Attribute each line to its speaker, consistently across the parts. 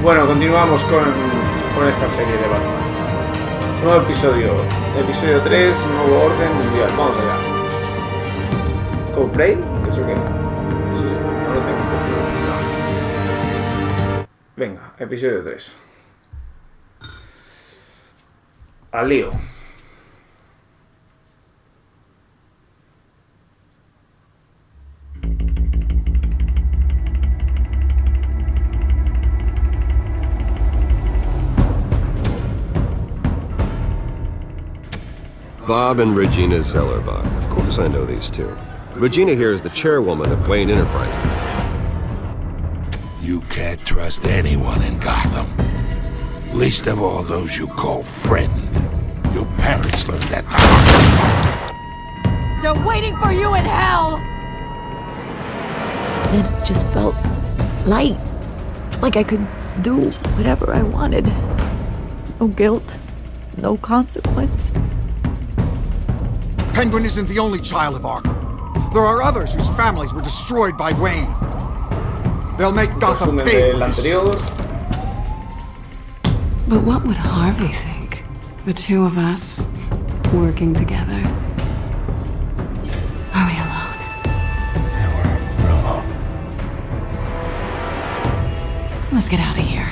Speaker 1: Bueno, continuamos con esta serie de Batman. Nuevo episodio. Episodio 3, nuevo orden mundial. Vamos allá. ¿Coplay? ¿Eso qué? Eso sí, no lo tengo puesto. Venga, episodio 3. Al lío.
Speaker 2: Bob and Regina Zellerbach. Of course I know these two. Regina here is the chairwoman of Wayne Enterprises.
Speaker 3: You can't trust anyone in Gotham. Least of all those you call friend. Your parents learned that.
Speaker 4: They're waiting for you in hell!
Speaker 5: Then it just felt light. Like I could do whatever I wanted. No guilt. No consequence.
Speaker 6: Penguin isn't the only child of Arkham. There are others whose families were destroyed by Wayne. They'll make Gotham pay for this.
Speaker 7: But what would Harvey think? The two of us, working together. Are we alone?
Speaker 3: Yeah, we're alone.
Speaker 7: Let's get out of here.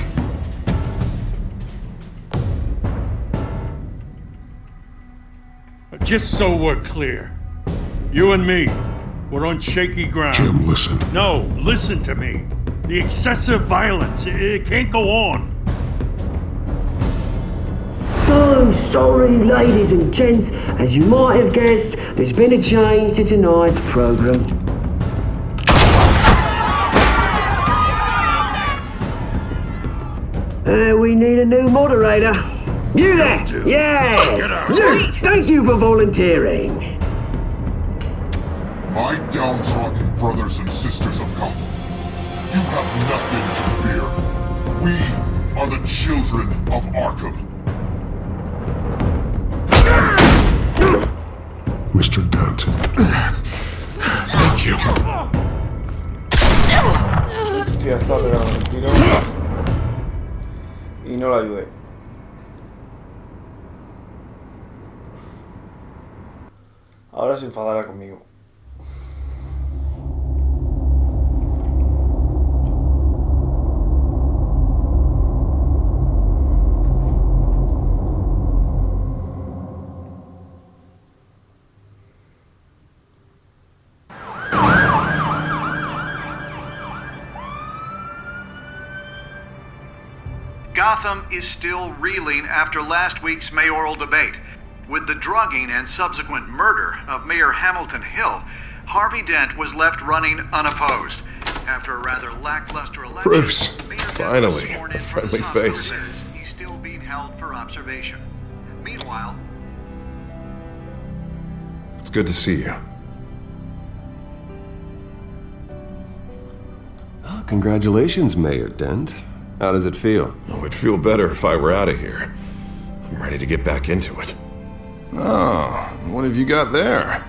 Speaker 8: Just so we're clear, you and me, we're on shaky ground.
Speaker 3: Jim, listen.
Speaker 8: No, listen to me. The excessive violence, it can't go on.
Speaker 9: So sorry, ladies and gents. As you might have guessed, there's been a change to tonight's program. We need a new moderator. You there? Yes! Luke, thank you for volunteering.
Speaker 10: My downtrodden brothers and sisters of Gotham, you have nothing to fear. We are the children of Arkham.
Speaker 3: Mr. Dent. Thank you.
Speaker 1: Hostia, está pegando un tiro y no la ayudé. Ahora se enfadará conmigo.
Speaker 11: Gotham is still reeling after last week's mayoral debate. With the drugging and subsequent murder of Mayor Hamilton Hill, Harvey Dent was left running unopposed. After a rather lackluster election,
Speaker 2: Bruce,
Speaker 11: finally,
Speaker 2: a friendly face.
Speaker 11: He's still being held for observation. Meanwhile,
Speaker 2: It's good to see you. Oh, congratulations, Mayor Dent. How does it feel?
Speaker 12: Oh, it'd feel better if I were out of here. I'm ready to get back into it. Oh, what have you got there?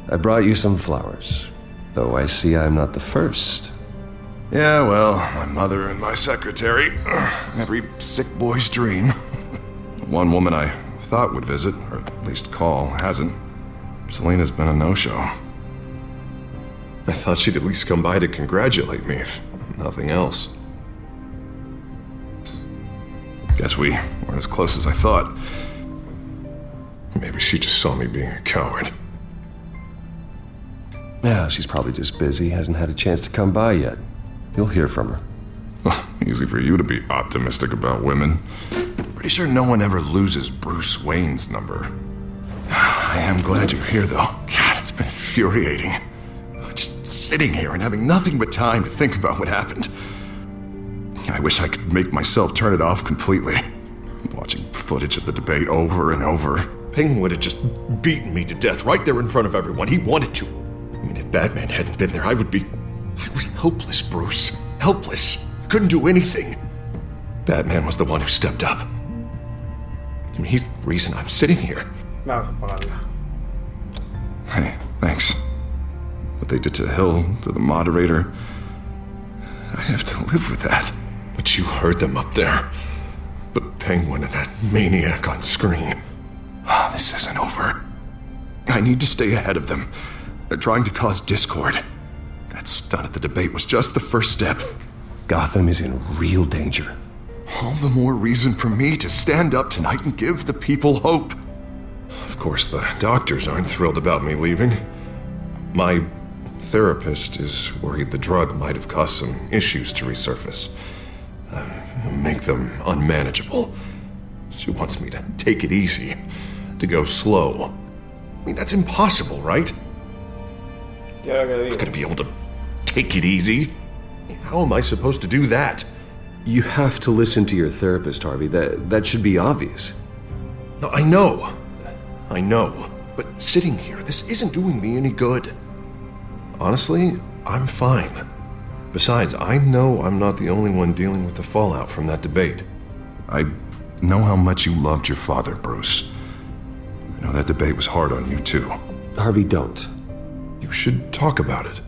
Speaker 2: I brought you some flowers. Though I see I'm not the first.
Speaker 12: Yeah, well, my mother and my secretary. Every sick boy's dream. One woman I thought would visit, or at least call, hasn't. Selena's been a no-show. I thought she'd at least come by to congratulate me, if nothing else. Guess we weren't as close as I thought. Maybe she just saw me being a coward.
Speaker 2: Yeah, she's probably just busy, hasn't had a chance to come by yet. You'll hear from her.
Speaker 12: Well, easy for you to be optimistic about women. Pretty sure no one ever loses Bruce Wayne's number. I am glad you're here, though. God, it's been infuriating. Just sitting here and having nothing but time to think about what happened. I wish I could make myself turn it off completely. Watching footage of the debate over and over. Penguin would have just beaten me to death right there in front of everyone. He wanted to. I mean, if Batman hadn't been there, I was helpless, Bruce. Helpless. Couldn't do anything. Batman was the one who stepped up. I mean, he's the reason I'm sitting here. Hey, thanks. What they did to Hill, to the moderator, I have to live with that. But you heard them up there. The Penguin and that maniac on screen. This isn't over. I need to stay ahead of them. They're trying to cause discord. That stunt at the debate was just the first step.
Speaker 2: Gotham is in real danger.
Speaker 12: All the more reason for me to stand up tonight and give the people hope. Of course, the doctors aren't thrilled about me leaving. My therapist is worried the drug might have caused some issues to resurface. Make them unmanageable. She wants me to take it easy, to go slow. I mean, that's impossible, right? I'm not gonna be able to take it easy. How am I supposed to do that?
Speaker 2: You have to listen to your therapist, Harvey. That should be obvious.
Speaker 12: No, I know. But sitting here, this isn't doing me any good. Honestly, I'm fine. Besides, I know I'm not the only one dealing with the fallout from that debate. I know how much you loved your father, Bruce. I know that debate was hard on you, too.
Speaker 2: Harvey, don't.
Speaker 12: You should talk about it.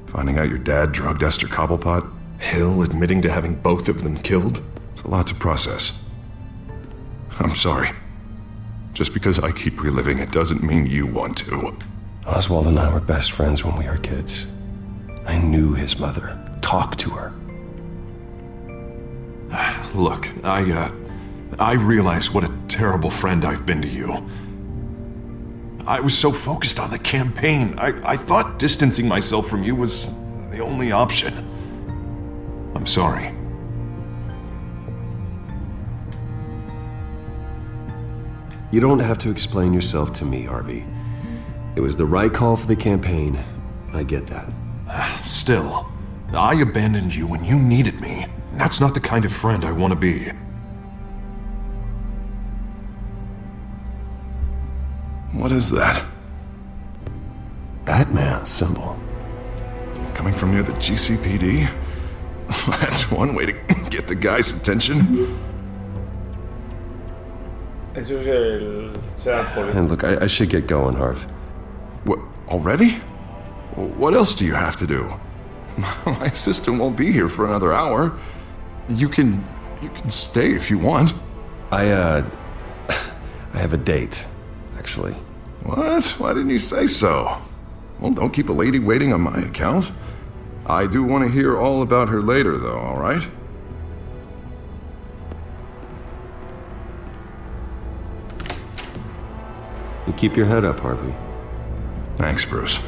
Speaker 12: Finding out your dad drugged Esther Cobblepot, Hill admitting to having both of them killed. It's a lot to process. I'm sorry. Just because I keep reliving it doesn't mean you want to.
Speaker 2: Oswald and I were best friends when we were kids. I knew his mother. Talked to her.
Speaker 12: Look, I realize what a terrible friend I've been to you. I was so focused on the campaign. I thought distancing myself from you was the only option. I'm sorry.
Speaker 2: You don't have to explain yourself to me, Harvey. It was the right call for the campaign. I get that.
Speaker 12: Still, I abandoned you when you needed me. That's not the kind of friend I want to be. What is that?
Speaker 2: Batman symbol.
Speaker 12: Coming from near the GCPD? That's one way to get the guy's attention.
Speaker 1: Eso es el Sedan.
Speaker 2: And look, I should get going, Harv.
Speaker 12: What, already? What else do you have to do? My assistant won't be here for another hour. You can stay if you want.
Speaker 2: I have a date, actually.
Speaker 12: What? Why didn't you say so? Well, don't keep a lady waiting on my account. I do want to hear all about her later, though, all right?
Speaker 2: You keep your head up, Harvey.
Speaker 12: Thanks, Bruce.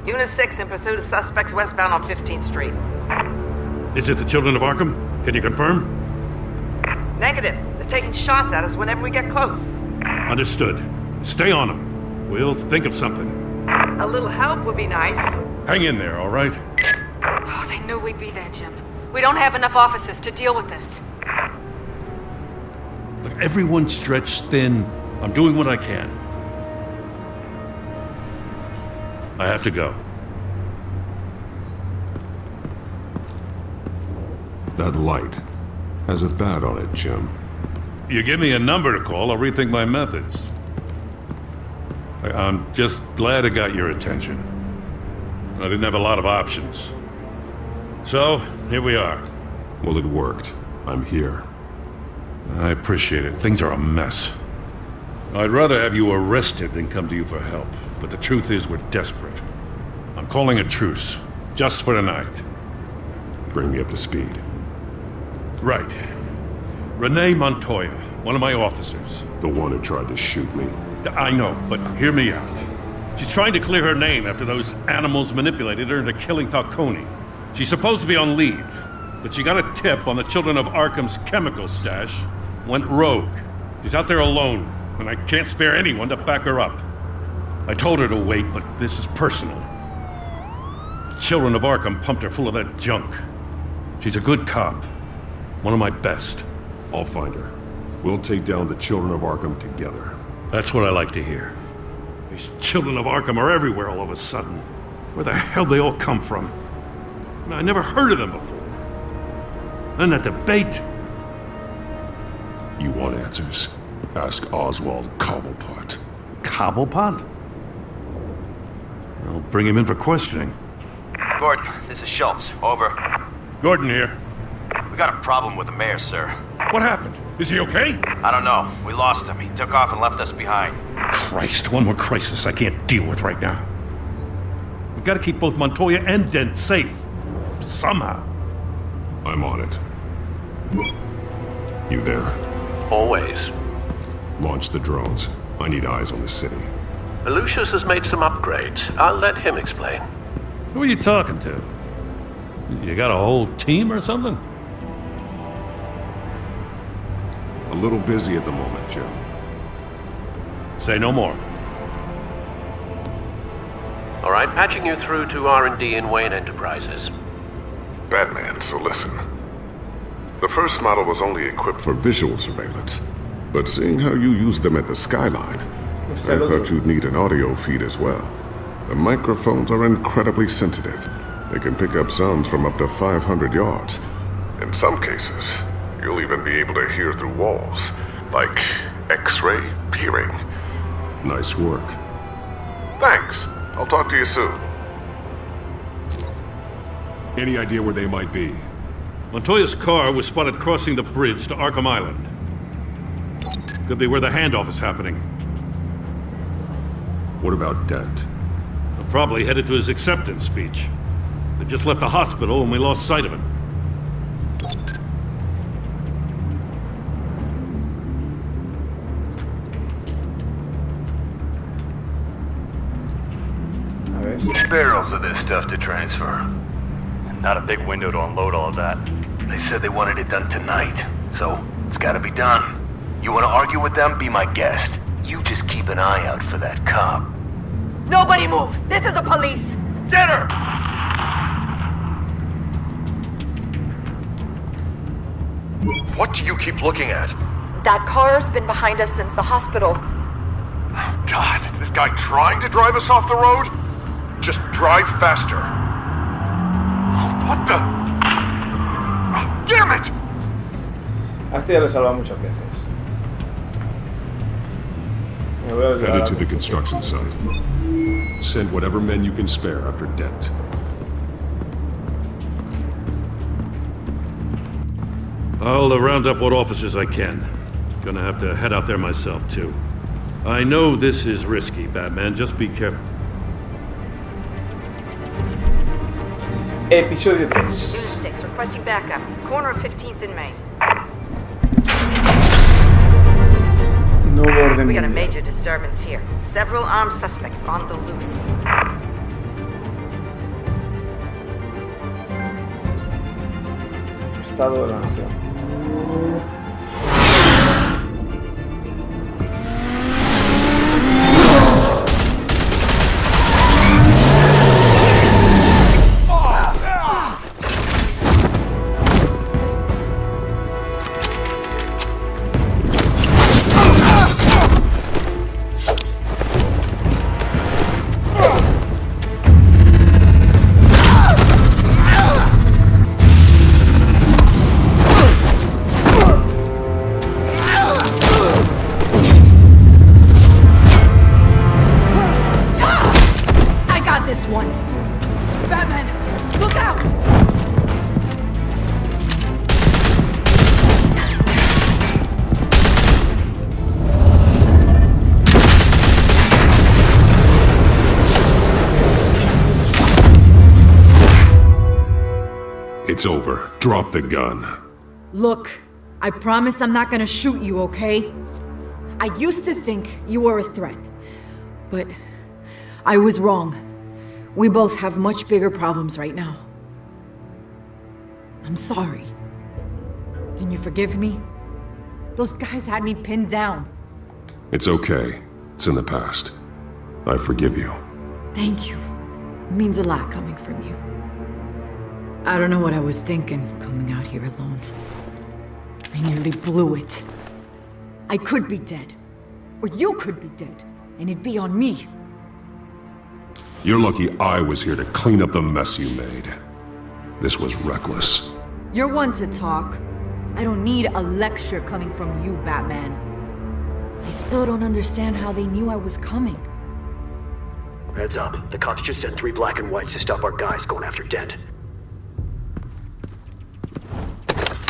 Speaker 13: Unit 6 in pursuit of suspects westbound on 15th Street.
Speaker 8: Is it the Children of Arkham? Can you confirm?
Speaker 13: Negative. They're taking shots at us whenever we get close.
Speaker 8: Understood. Stay on them. We'll think of something.
Speaker 13: A little help would be nice.
Speaker 8: Hang in there, all right?
Speaker 4: Oh, they knew we'd be there, Jim. We don't have enough officers to deal with this.
Speaker 8: Look, everyone's stretched thin. I'm doing what I can. I have to go.
Speaker 12: That light has a bat on it, Jim.
Speaker 8: You give me a number to call, I'll rethink my methods. I'm just glad I got your attention. I didn't have a lot of options. So, here we are.
Speaker 12: Well, it worked. I'm here.
Speaker 8: I appreciate it. Things are a mess. I'd rather have you arrested than come to you for help. But the truth is, we're desperate. I'm calling a truce. Just for tonight.
Speaker 12: Bring me up to speed.
Speaker 8: Right. Renee Montoya, one of my officers.
Speaker 12: The one who tried to shoot me.
Speaker 8: I know, but hear me out. She's trying to clear her name after those animals manipulated her into killing Falcone. She's supposed to be on leave, but she got a tip on the Children of Arkham's chemical stash, went rogue. She's out there alone, and I can't spare anyone to back her up. I told her to wait, but this is personal. The Children of Arkham pumped her full of that junk. She's a good cop. One of my best.
Speaker 12: I'll find her. We'll take down the Children of Arkham together.
Speaker 8: That's what I like to hear. These children of Arkham are everywhere all of a sudden. Where the hell they all come from? I never heard of them before. Then that debate.
Speaker 12: You want answers? Ask Oswald Cobblepot.
Speaker 8: Cobblepot? I'll bring him in for questioning.
Speaker 14: Gordon, this is Schultz. Over.
Speaker 8: Gordon here.
Speaker 14: We got a problem with the mayor, sir.
Speaker 8: What happened? Is he okay?
Speaker 14: I don't know. We lost him. He took off and left us behind.
Speaker 8: Christ, one more crisis I can't deal with right now. We've got to keep both Montoya and Dent safe. Somehow.
Speaker 12: I'm on it. You there?
Speaker 15: Always.
Speaker 12: Launch the drones. I need eyes on the city.
Speaker 15: Lucius has made some upgrades. I'll let him explain.
Speaker 8: Who are you talking to? You got a whole team or something?
Speaker 12: A little busy at the moment, Jim.
Speaker 8: Say no more.
Speaker 15: All right, patching you through to R&D in Wayne Enterprises.
Speaker 12: Batman, so listen. The first model was only equipped for visual surveillance. But seeing how you use them at the skyline, I thought you'd need an audio feed as well. The microphones are incredibly sensitive. They can pick up sounds from up to 500 yards. In some cases, you'll even be able to hear through walls, like X-ray peering. Nice work. Thanks. I'll talk to you soon. Any idea where they might be?
Speaker 8: Montoya's car was spotted crossing the bridge to Arkham Island. Could be where the handoff is happening.
Speaker 12: What about Dent?
Speaker 8: They're probably headed to his acceptance speech. They just left the hospital and we lost sight of him.
Speaker 14: Barrels of this stuff to transfer. Not a big window to unload all of that. They said they wanted it done tonight, so it's gotta be done. You wanna argue with them? Be my guest. You just keep an eye out for that cop.
Speaker 4: Nobody move! This is the police!
Speaker 14: Get her! What do you keep looking at?
Speaker 16: That car's been behind us since the hospital.
Speaker 14: God, is this guy trying to drive us off the road? Just drive faster. What the? Oh, damn it!
Speaker 1: A este ya le salva muchas veces.
Speaker 12: Headed to the construction site. Send whatever men you can spare after Dent.
Speaker 8: I'll round up what officers I can. Gonna have to head out there myself, too. I know this is risky, Batman. Just be careful.
Speaker 1: Episodio 3.
Speaker 13: Unit 6, requesting backup. Corner of 15th and Main.
Speaker 1: Nuevo orden.
Speaker 13: We got a major disturbance here. Several armed suspects on the loose.
Speaker 1: Estado de la nación.
Speaker 12: It's over. Drop the gun.
Speaker 5: Look, I promise I'm not gonna shoot you, okay? I used to think you were a threat, but I was wrong. We both have much bigger problems right now. I'm sorry. Can you forgive me? Those guys had me pinned down.
Speaker 12: It's okay. It's in the past. I forgive you.
Speaker 5: Thank you. It means a lot coming from you. I don't know what I was thinking, coming out here alone. I nearly blew it. I could be dead. Or you could be dead, and it'd be on me.
Speaker 12: You're lucky I was here to clean up the mess you made. This was reckless.
Speaker 5: You're one to talk. I don't need a lecture coming from you, Batman. I still don't understand how they knew I was coming.
Speaker 17: Heads up. The cops just sent 3 black and whites to stop our guys going after Dent.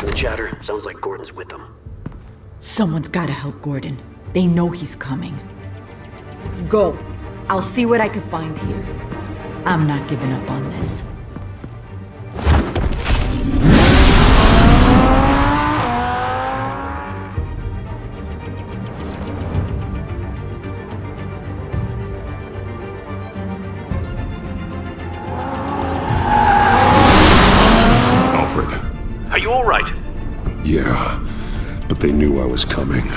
Speaker 17: No chatter. Sounds like Gordon's with them.
Speaker 5: Someone's gotta help Gordon. They know he's coming. Go. I'll see what I can find here. I'm not giving up on this.
Speaker 17: Are you all right?
Speaker 12: Yeah, but they knew I was coming.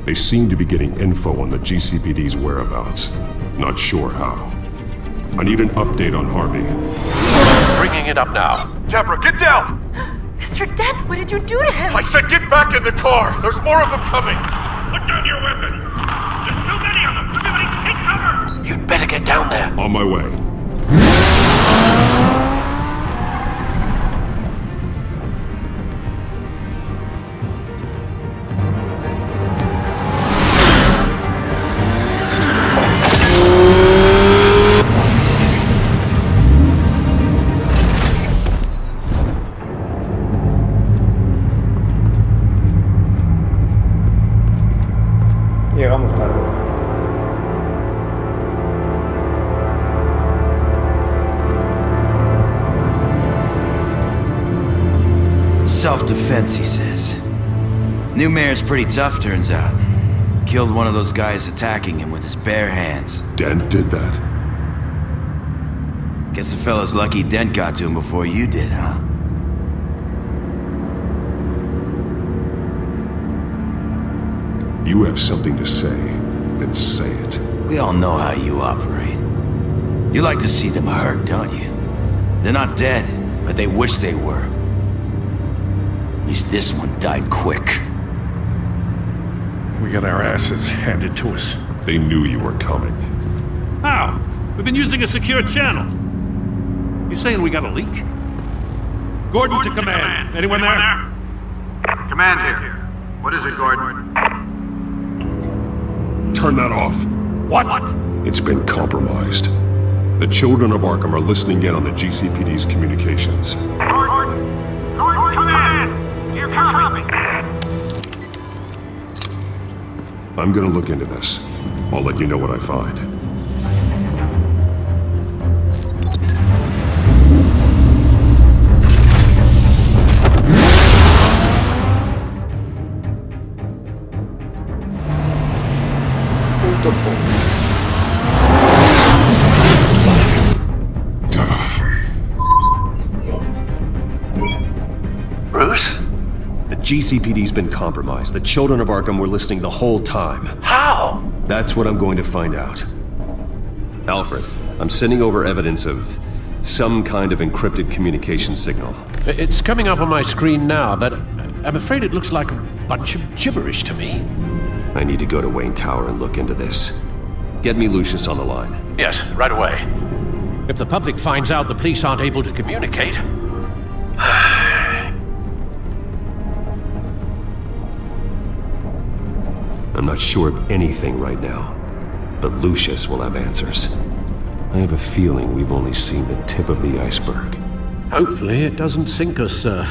Speaker 12: They seemed to be getting info on the GCPD's whereabouts. Not sure how. I need an update on Harvey.
Speaker 15: Bringing it up now.
Speaker 18: Deborah, get down!
Speaker 5: Mr. Dent, what did you do to him?
Speaker 18: I said get back in the car! There's more of them coming!
Speaker 19: Put down your weapon! There's too many of them! Everybody take cover!
Speaker 17: You'd better get down there.
Speaker 12: On my way.
Speaker 1: Llegamos tarde.
Speaker 20: Self-defense, he says. New mayor's pretty tough, turns out. Killed one of those guys attacking him with his bare hands.
Speaker 12: Dent did that?
Speaker 20: Guess the fella's lucky Dent got to him before you did, huh?
Speaker 12: You have something to say, then say it.
Speaker 20: We all know how you operate. You like to see them hurt, don't you? They're not dead, but they wish they were. At least this one died quick.
Speaker 8: We got our asses handed to us.
Speaker 12: They knew you were coming.
Speaker 8: How? We've been using a secure channel. You saying we got a leak? Gordon to command. Anyone there?
Speaker 11: Command here. What is it, Gordon?
Speaker 12: Turn that off.
Speaker 8: What?
Speaker 12: It's been compromised. The children of Arkham are listening in on the GCPD's communications.
Speaker 19: Gordon, command! You copy?
Speaker 12: I'm gonna look into this. I'll let you know what I find.
Speaker 17: Bruce?
Speaker 2: The GCPD's been compromised. The children of Arkham were listening the whole time.
Speaker 17: How?
Speaker 2: That's what I'm going to find out. Alfred, I'm sending over evidence of some kind of encrypted communication signal.
Speaker 15: It's coming up on my screen now, but I'm afraid it looks like a bunch of gibberish to me.
Speaker 2: I need to go to Wayne Tower and look into this. Get me Lucius on the line.
Speaker 15: Yes, right away. If the public finds out the police aren't able to communicate...
Speaker 2: I'm not sure of anything right now, but Lucius will have answers. I have a feeling we've only seen the tip of the iceberg.
Speaker 15: Hopefully it doesn't sink us, sir.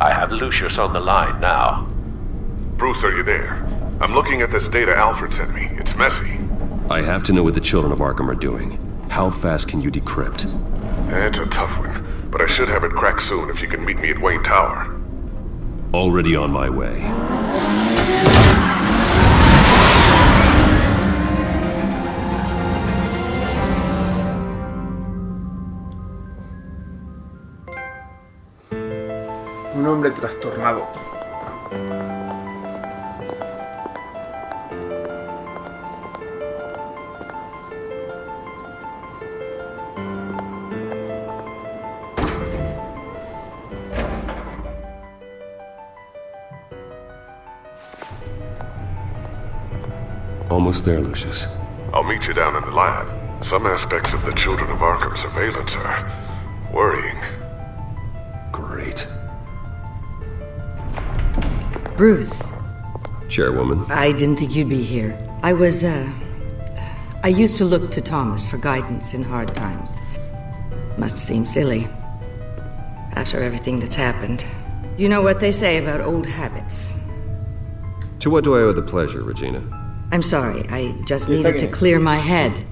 Speaker 15: I have Lucius on the line now.
Speaker 12: Bruce, are you there? I'm looking at this data Alfred sent me. It's messy.
Speaker 2: I have to know what the children of Arkham are doing. How fast can you decrypt?
Speaker 12: It's a tough one, but I should have it cracked soon if you can meet me at Wayne Tower.
Speaker 2: Already on my way.
Speaker 1: Un hombre trastornado.
Speaker 2: Almost there, Lucius.
Speaker 12: I'll meet you down in the lab. Some aspects of the Children of Arkham surveillance are worrying.
Speaker 2: Great.
Speaker 21: Bruce.
Speaker 2: Chairwoman.
Speaker 21: I didn't think you'd be here. I used to look to Thomas for guidance in hard times. Must seem silly. After everything that's happened. You know what they say about old habits.
Speaker 2: To what do I owe the pleasure, Regina?
Speaker 21: I'm sorry, I just needed to clear my head.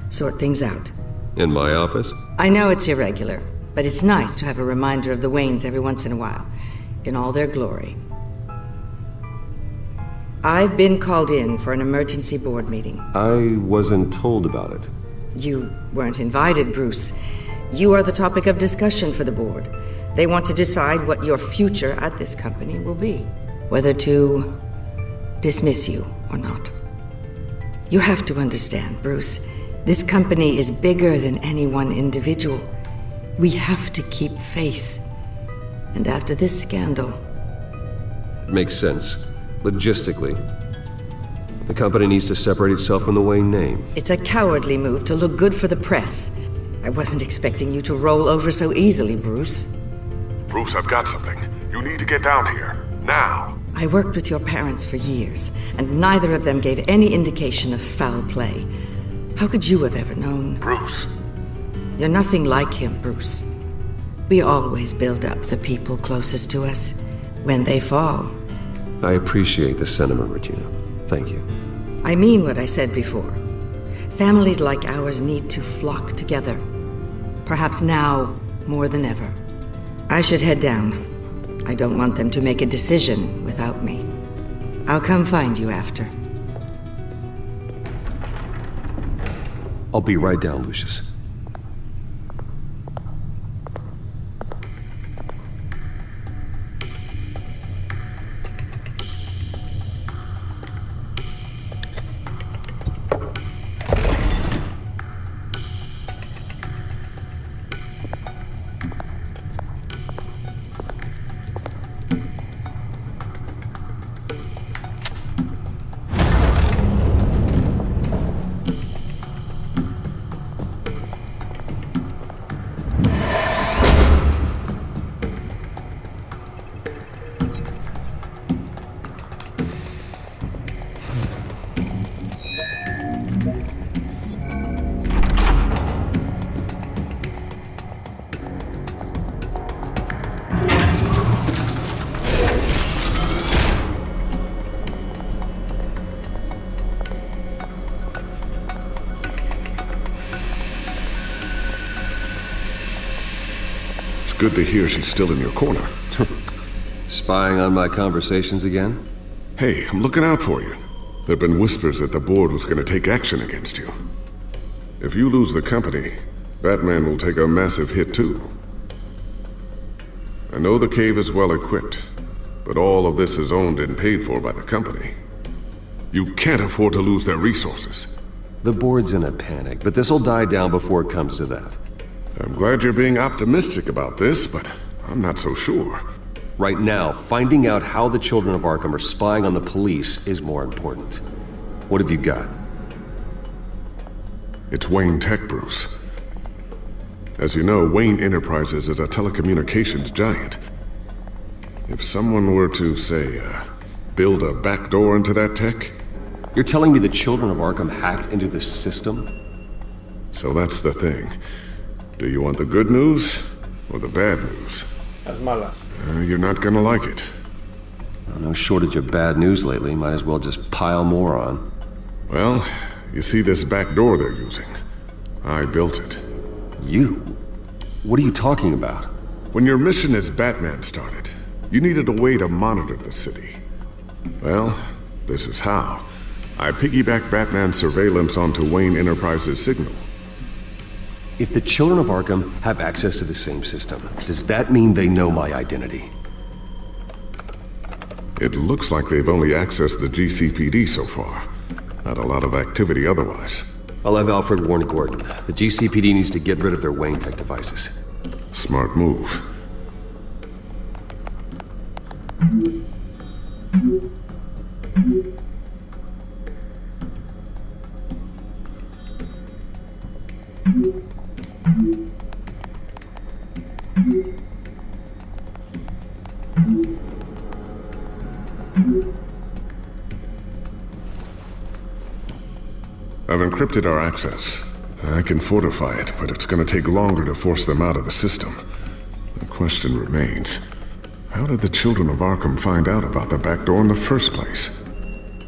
Speaker 21: Sort things out.
Speaker 2: In my office?
Speaker 21: I know it's irregular, but it's nice to have a reminder of the Waynes every once in a while. In all their glory. I've been called in for an emergency board meeting.
Speaker 2: I wasn't told about it.
Speaker 21: You weren't invited, Bruce. You are the topic of discussion for the board. They want to decide what your future at this company will be. Whether to dismiss you or not. You have to understand, Bruce. This company is bigger than any one individual. We have to keep face. And after this scandal...
Speaker 2: It makes sense. Logistically. The company needs to separate itself from the Wayne name.
Speaker 21: It's a cowardly move to look good for the press. I wasn't expecting you to roll over so easily, Bruce.
Speaker 12: Bruce, I've got something. You need to get down here. Now.
Speaker 21: I worked with your parents for years, and neither of them gave any indication of foul play. How could you have ever known?
Speaker 12: Bruce.
Speaker 21: You're nothing like him, Bruce. We always build up the people closest to us. When they fall...
Speaker 2: I appreciate the sentiment, Regina. Thank you.
Speaker 21: I mean what I said before. Families like ours need to flock together. Perhaps now more than ever. I should head down. I don't want them to make a decision without me. I'll come find you after.
Speaker 2: I'll be right down, Lucius.
Speaker 12: Good to hear she's still in your corner.
Speaker 2: Spying on my conversations again?
Speaker 12: Hey, I'm looking out for you. There've been whispers that the board was going to take action against you. If you lose the company, Batman will take a massive hit too. I know the cave is well equipped, but all of this is owned and paid for by the company. You can't afford to lose their resources.
Speaker 2: The board's in a panic, but this'll die down before it comes to that.
Speaker 12: I'm glad you're being optimistic about this, but I'm not so sure.
Speaker 2: Right now, finding out how the Children of Arkham are spying on the police is more important. What have you got?
Speaker 12: It's Wayne Tech, Bruce. As you know, Wayne Enterprises is a telecommunications giant. If someone were to, say, build a backdoor into that tech...
Speaker 2: You're telling me the Children of Arkham hacked into the system?
Speaker 12: So that's the thing. Do you want the good news or the bad news?
Speaker 1: Las malas.
Speaker 12: You're not gonna like it.
Speaker 2: Well, no shortage of bad news lately. Might as well just pile more on.
Speaker 12: Well, you see this back door they're using? I built it.
Speaker 2: You? What are you talking about?
Speaker 12: When your mission as Batman started, you needed a way to monitor the city. Well, this is how. I piggybacked Batman's surveillance onto Wayne Enterprises' signal.
Speaker 2: If the Children of Arkham have access to the same system, does that mean they know my identity?
Speaker 12: It looks like they've only accessed the GCPD so far. Not a lot of activity otherwise.
Speaker 2: I'll have Alfred warn Gordon. The GCPD needs to get rid of their Wayne Tech devices.
Speaker 12: Smart move. I've encrypted our access. I can fortify it, but it's gonna take longer to force them out of the system. The question remains, how did the children of Arkham find out about the back door in the first place?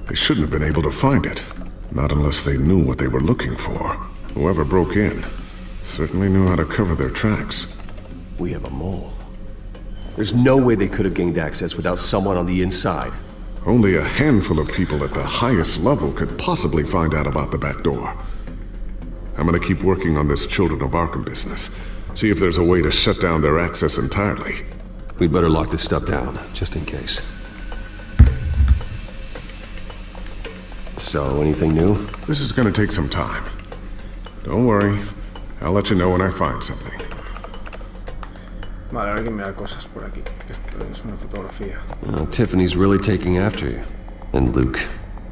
Speaker 12: They shouldn't have been able to find it. Not unless they knew what they were looking for. Whoever broke in certainly knew how to cover their tracks.
Speaker 2: We have a mole. There's no way they could have gained access without someone on the inside.
Speaker 12: Only a handful of people at the highest level could possibly find out about the back door. I'm gonna keep working on this Children of Arkham business. See if there's a way to shut down their access entirely.
Speaker 2: We'd better lock this stuff down, just in case. So, anything new?
Speaker 12: This is gonna take some time. Don't worry. I'll let you know when I find something.
Speaker 1: Vale, ahora hay que mirar cosas por aquí. Esto es una fotografía.
Speaker 2: Tiffany's really taking after you. And Luke,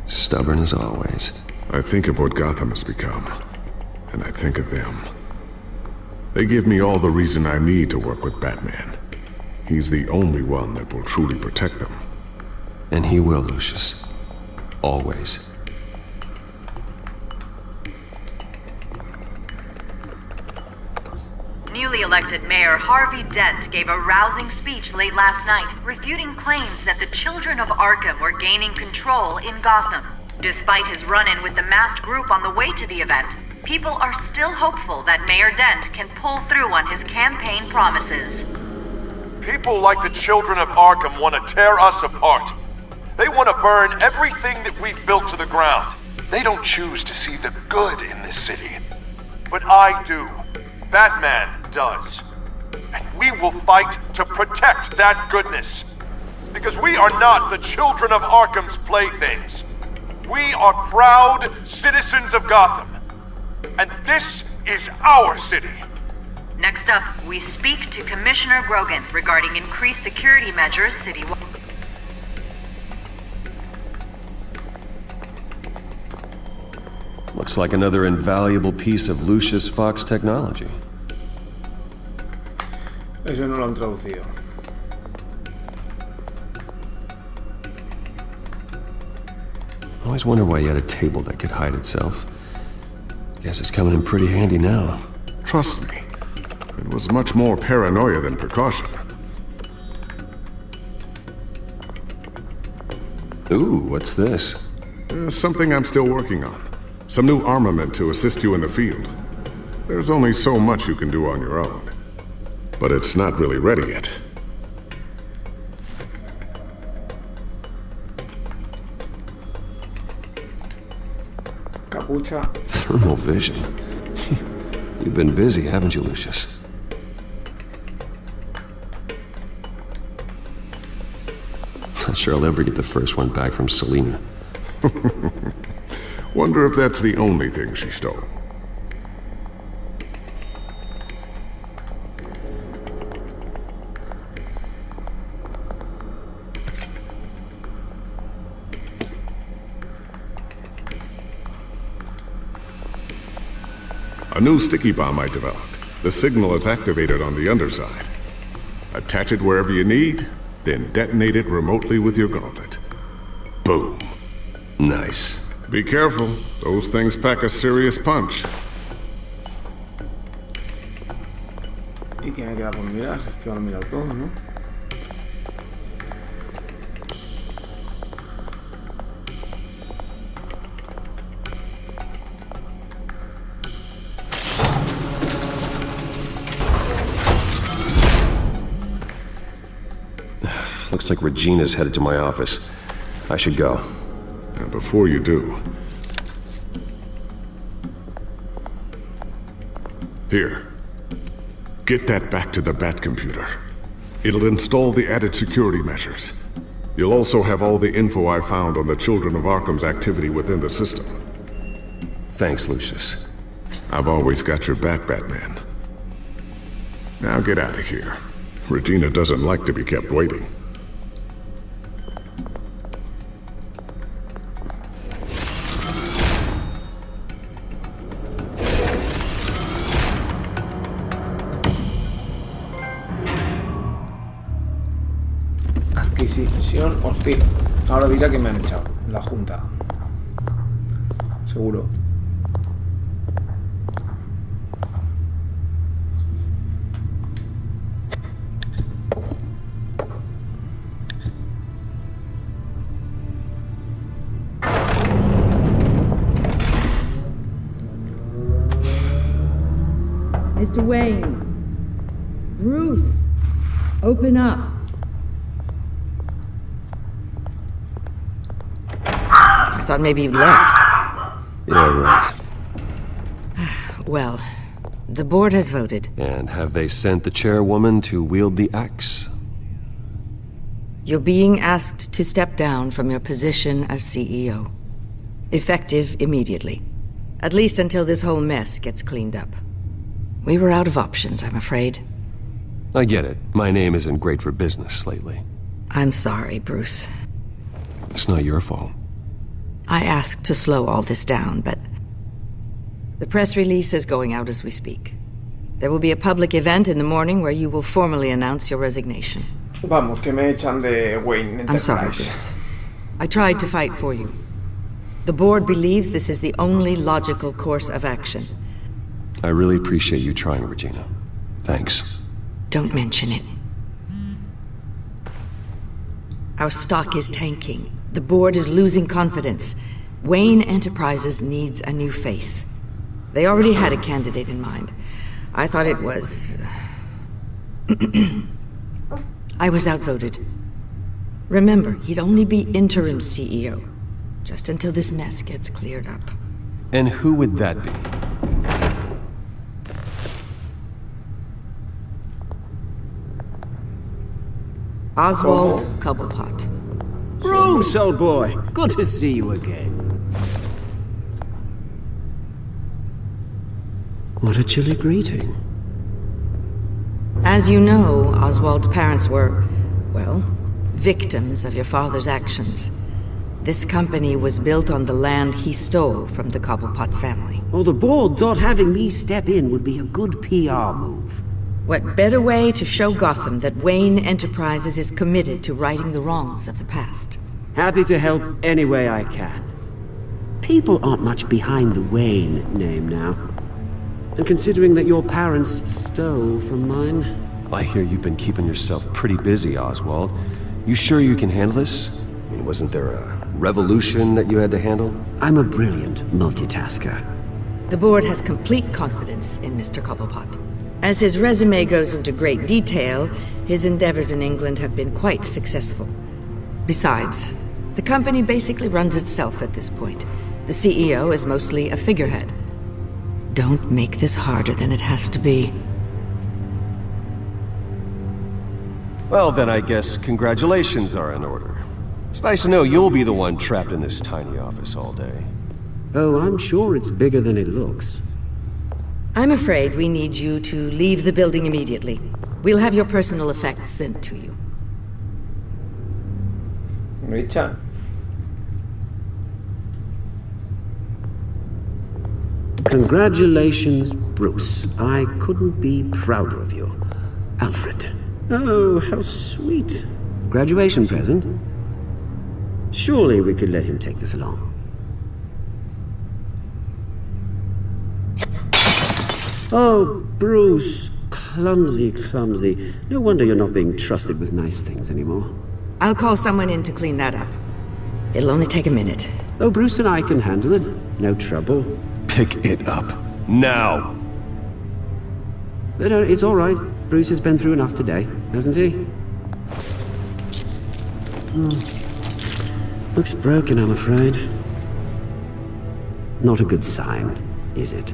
Speaker 2: stubborn as always.
Speaker 12: I think of what Gotham has become. And I think of them. They give me all the reason I need to work with Batman. He's the only one that will truly protect them.
Speaker 2: And he will, Lucius. Always.
Speaker 6: Newly elected Mayor Harvey Dent gave a rousing speech late last night, refuting claims that the children of Arkham were gaining control in Gotham. Despite his run-in with the masked group on the way to the event, people are still hopeful that Mayor Dent can pull through on his campaign promises.
Speaker 18: People like the children of Arkham want to tear us apart. They want to burn everything that we've built to the ground. They don't choose to see the good in this city. But I do. Batman does. And we will fight to protect that goodness. Because we are not the children of Arkham's playthings. We are proud citizens of Gotham. And this is our city.
Speaker 6: Next up, we speak to Commissioner Grogan regarding increased security measures citywide.
Speaker 2: Looks like another invaluable piece of Lucius Fox technology.
Speaker 1: Eso no lo han traducido.
Speaker 2: I always wonder why you had a table that could hide itself. Guess it's coming in pretty handy now.
Speaker 12: Trust me, it was much more paranoia than precaution.
Speaker 2: Ooh, what's this?
Speaker 12: Something I'm still working on. Some new armament to assist you in the field. There's only so much you can do on your own. But it's not really ready yet.
Speaker 1: Capucha.
Speaker 2: Thermal vision. You've been busy, haven't you, Lucius? Not sure I'll ever get the first one back from Selina.
Speaker 12: Wonder if that's the only thing she stole. A new sticky bomb I developed. The signal is activated on the underside. Attach it wherever you need, then detonate it remotely with your gauntlet. Boom.
Speaker 2: Nice.
Speaker 12: Be careful. Those things pack a serious punch.
Speaker 1: ¿Y qué me queda por mirar? Esto lo he mirado todo, ¿no?
Speaker 2: Looks like Regina's headed to my office. I should go.
Speaker 12: Now, before you do... Here. Get that back to the Bat computer. It'll install the added security measures. You'll also have all the info I found on the Children of Arkham's activity within the system.
Speaker 2: Thanks, Lucius.
Speaker 12: I've always got your back, Batman. Now get out of here. Regina doesn't like to be kept waiting.
Speaker 1: Adquisición hostil. Ahora dirá que me han echado. La junta. Seguro.
Speaker 21: Mr. Wayne. Bruce, open up. I thought maybe you left.
Speaker 2: Yeah, right.
Speaker 21: Well, the board has voted.
Speaker 2: And have they sent the chairwoman to wield the axe?
Speaker 21: You're being asked to step down from your position as CEO. Effective immediately. At least until this whole mess gets cleaned up. We were out of options, I'm afraid.
Speaker 2: I get it. My name isn't great for business lately.
Speaker 21: I'm sorry, Bruce.
Speaker 2: It's not your fault.
Speaker 21: I asked to slow all this down, but the press release is going out as we speak. There will be a public event in the morning where you will formally announce your resignation.
Speaker 1: Vamos, que me echan de Wayne Enterprise.
Speaker 21: I'm sorry, Bruce. I tried to fight for you. The board believes this is the only logical course of action.
Speaker 2: I really appreciate you trying, Regina. Thanks.
Speaker 21: Don't mention it. Our stock is tanking. The board is losing confidence. Wayne Enterprises needs a new face. They already had a candidate in mind. I thought it was... I was outvoted. Remember, he'd only be interim CEO. Just until this mess gets cleared up.
Speaker 2: And who would that be?
Speaker 21: Oswald Cobblepot.
Speaker 17: Bruce, old boy. Good to see you again. What a chilly greeting.
Speaker 21: As you know, Oswald's parents were, well, victims of your father's actions. This company was built on the land he stole from the Cobblepot family.
Speaker 17: Well, the board thought having me step in would be a good PR move.
Speaker 21: What better way to show Gotham that Wayne Enterprises is committed to righting the wrongs of the past?
Speaker 17: Happy to help any way I can. People aren't much behind the Wayne name now. And considering that your parents stole from mine...
Speaker 2: I hear you've been keeping yourself pretty busy, Oswald. You sure you can handle this? I mean, wasn't there a revolution that you had to handle?
Speaker 17: I'm a brilliant multitasker.
Speaker 21: The board has complete confidence in Mr. Cobblepot. As his resume goes into great detail, his endeavors in England have been quite successful. Besides, the company basically runs itself at this point. The CEO is mostly a figurehead. Don't make this harder than it has to be.
Speaker 2: Well, then I guess congratulations are in order. It's nice to know you'll be the one trapped in this tiny office all day.
Speaker 17: Oh, I'm sure it's bigger than it looks.
Speaker 21: I'm afraid we need you to leave the building immediately. We'll have your personal effects sent to you.
Speaker 1: Richard.
Speaker 17: Congratulations, Bruce. I couldn't be prouder of you. Alfred. Oh, how sweet. Graduation present? Surely we could let him take this along. Oh, Bruce. Clumsy, clumsy. No wonder you're not being trusted with nice things anymore.
Speaker 21: I'll call someone in to clean that up. It'll only take a minute.
Speaker 17: Oh, Bruce and I can handle it. No trouble.
Speaker 2: Pick it up. Now!
Speaker 17: No, it's all right. Bruce has been through enough today, hasn't he? Looks broken, I'm afraid. Not a good sign, is it?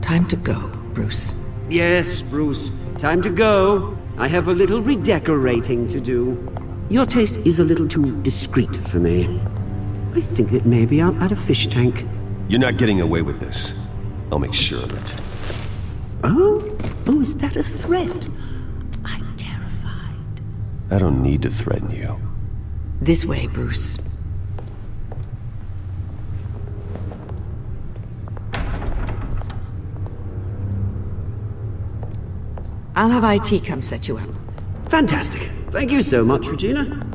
Speaker 21: Time to go, Bruce.
Speaker 17: Yes, Bruce. Time to go. I have a little redecorating to do. Your taste is a little too discreet for me. I think that maybe I'll add a fish tank.
Speaker 2: You're not getting away with this. I'll make sure of it.
Speaker 17: Oh? Oh, is that a threat? I'm terrified.
Speaker 2: I don't need to threaten you.
Speaker 21: This way, Bruce. I'll have IT come set you up.
Speaker 17: Fantastic. Thank you so much, Regina.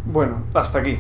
Speaker 1: Bueno, hasta aquí.